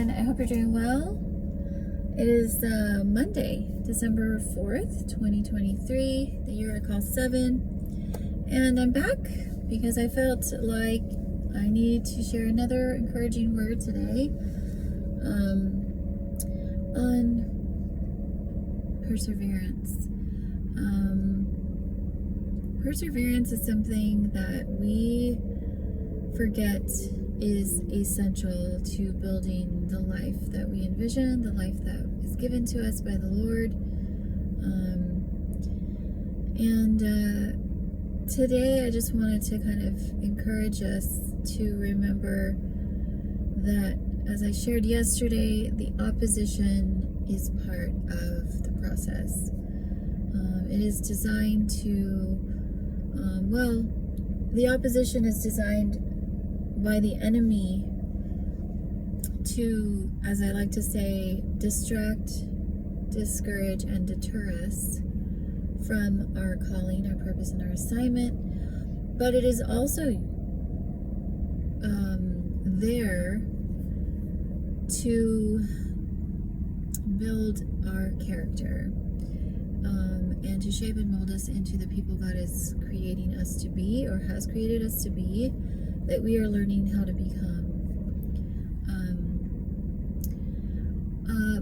everyone. I hope you're doing well. It is Monday, December 4th, 2023, the year I call 7. And I'm back because I felt like I need to share another encouraging word today on perseverance. Perseverance is something that we forget is essential to building the life that we envision, the life that is given to us by the Lord. Today I just wanted to kind of encourage us to remember that, as I shared yesterday, the opposition is part of the process. It is designed to, the opposition is designed by the enemy to, as I like to say, distract, discourage, and deter us from our calling, our purpose, and our assignment. But it is also there to build our character and to shape and mold us into the people God is creating us to be, or has created us to be, that we are learning how to become.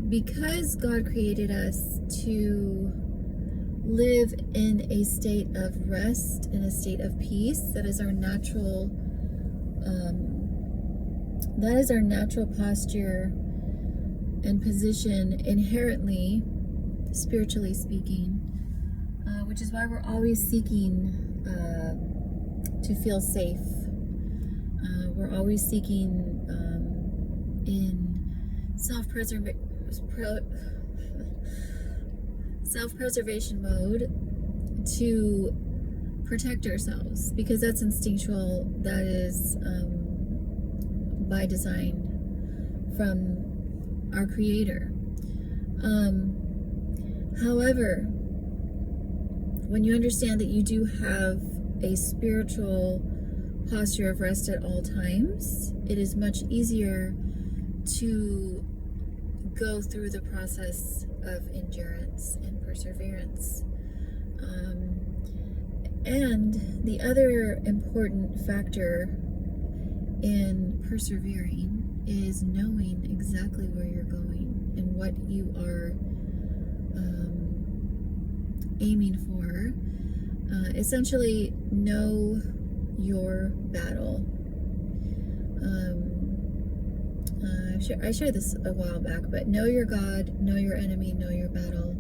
Because God created us to live in a state of rest, in a state of peace, that is our natural posture and position inherently, spiritually speaking, which is why we're always seeking to feel safe. We're always seeking in self-preservation mode to protect ourselves, because that's instinctual. That is by design from our Creator. However, when you understand that you do have a spiritual posture of rest at all times, it is much easier to go through the process of endurance and perseverance. And the other important factor in persevering is knowing exactly where you're going and what you are aiming for. Essentially, know your battle. I shared this a while back, but know your God, know your enemy, know your battle,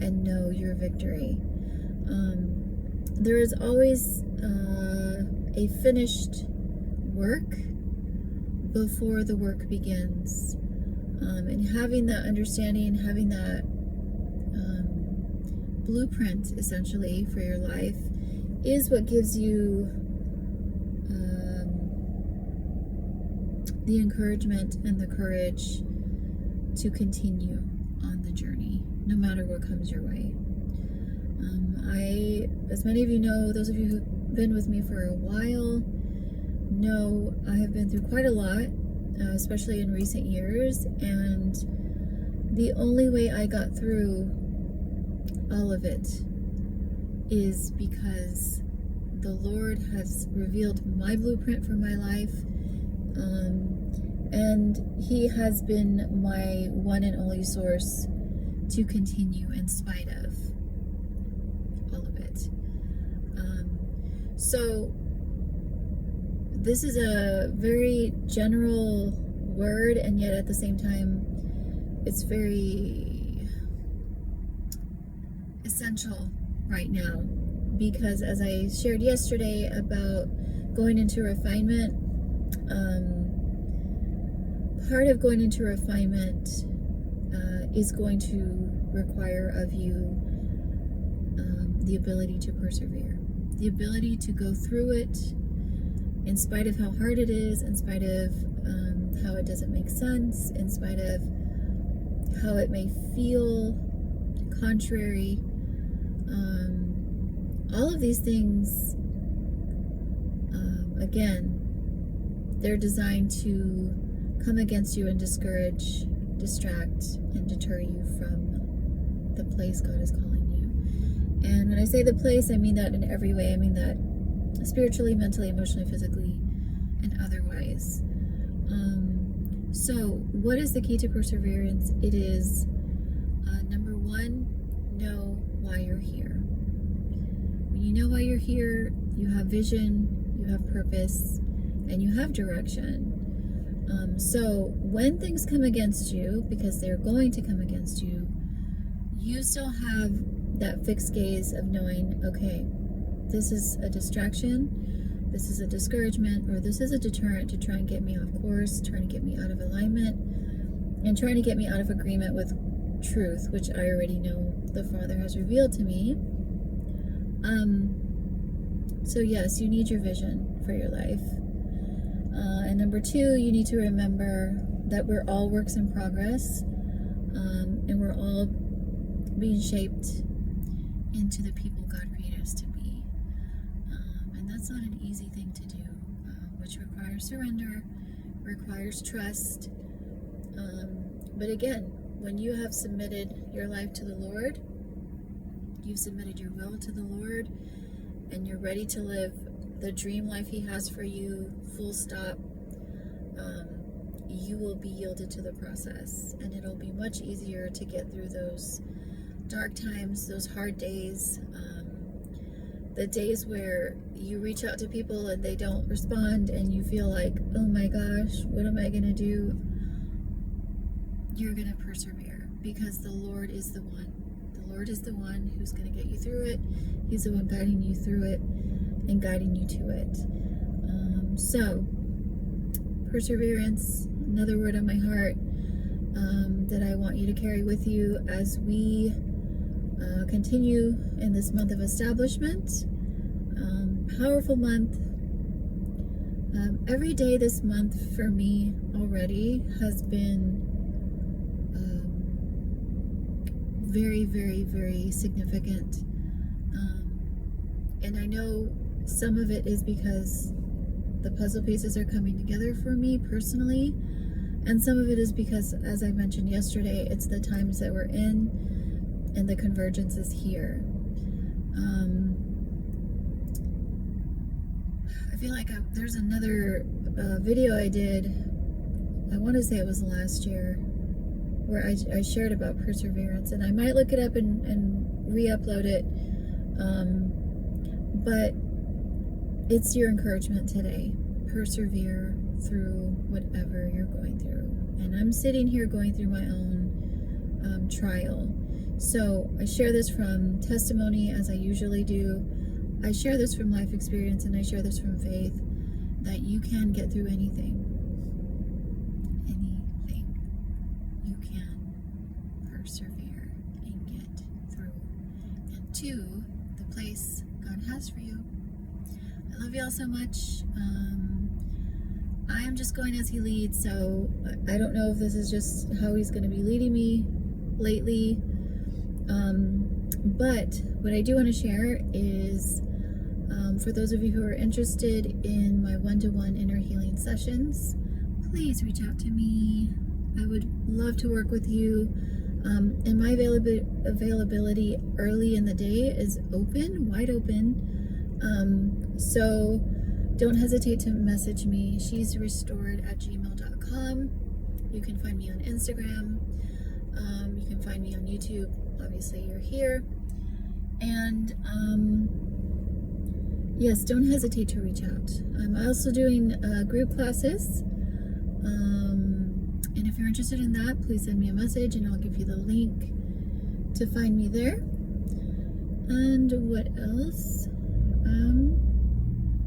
and know your victory. There is always a finished work before the work begins. And having that understanding, having that blueprint, essentially, for your life is what gives you the encouragement and the courage to continue on the journey, no matter what comes your way. As many of you know, those of you who've been with me for a while know, I have been through quite a lot, especially in recent years, and the only way I got through all of it is because the Lord has revealed my blueprint for my life, and He has been my one and only source to continue in spite of all of it. So this is a very general word, and yet at the same time it's very essential right now, because as I shared yesterday about going into refinement, part of going into refinement is going to require of you the ability to persevere, the ability to go through it in spite of how hard it is, in spite of how it doesn't make sense, in spite of how it may feel contrary. All of these things, again, they're designed to come against you and discourage, distract, and deter you from the place God is calling you. And when I say the place, I mean that in every way. I mean that spiritually, mentally, emotionally, physically, and otherwise. So what is the key to perseverance? It is, number one, know why you're here. When you know why you're here, you have vision, you have purpose, and you have direction. So when things come against you, because they're going to come against you, you still have that fixed gaze of knowing, okay, this is a distraction, this is a discouragement, or this is a deterrent to try and get me off course, trying to get me out of alignment, and trying to get me out of agreement with truth, which I already know the Father has revealed to me. So yes, you need your vision for your life. And number two, you need to remember that we're all works in progress, and we're all being shaped into the people God created us to be. And that's not an easy thing to do, which requires surrender, requires trust. But again, when you have submitted your life to the Lord, you've submitted your will to the Lord, and you're ready to live the dream life He has for you, full stop, you will be yielded to the process, and it'll be much easier to get through those dark times, those hard days, the days where you reach out to people and they don't respond and you feel like, oh my gosh, what am I going to do? You're going to persevere, because the Lord is the one. The Lord is the one who's going to get you through it. He's the one guiding you through it and guiding you to it. So, perseverance, another word on my heart that I want you to carry with you as we continue in this month of establishment. Powerful month. Every day this month for me already has been very, very, very significant. And I know some of it is because the puzzle pieces are coming together for me personally, and some of it is because, as I mentioned yesterday, it's the times that we're in and the convergence is here. I feel like there's another video I did, I want to say it was last year, where I shared about perseverance, and I might look it up and re-upload it, but it's your encouragement today. Persevere through whatever you're going through. And I'm sitting here going through my own trial. So I share this from testimony, as I usually do. I share this from life experience, and I share this from faith, that you can get through anything. Anything. You can persevere and get through and to the place God has for you. I love y'all so much. I am just going as He leads, so I don't know if this is just how He's going to be leading me lately. But what I do want to share is, for those of you who are interested in my one-to-one inner healing sessions, please reach out to me. I would love to work with you. And my availability early in the day is open, wide open. So don't hesitate to message me. She's restored@gmail.com. You can find me on Instagram. You can find me on YouTube. Obviously, you're here. And yes, don't hesitate to reach out. I'm also doing group classes. And if you're interested in that, please send me a message and I'll give you the link to find me there. And what else?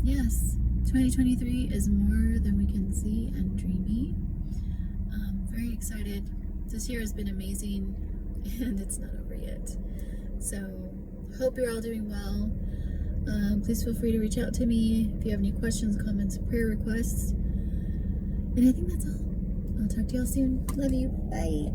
Yes, 2023 is more than we can see and dreamy. Very excited. This year has been amazing, and it's not over yet. So, hope you're all doing well. Please feel free to reach out to me if you have any questions, comments, prayer requests. And I think that's all. I'll talk to y'all soon. Love you. Bye.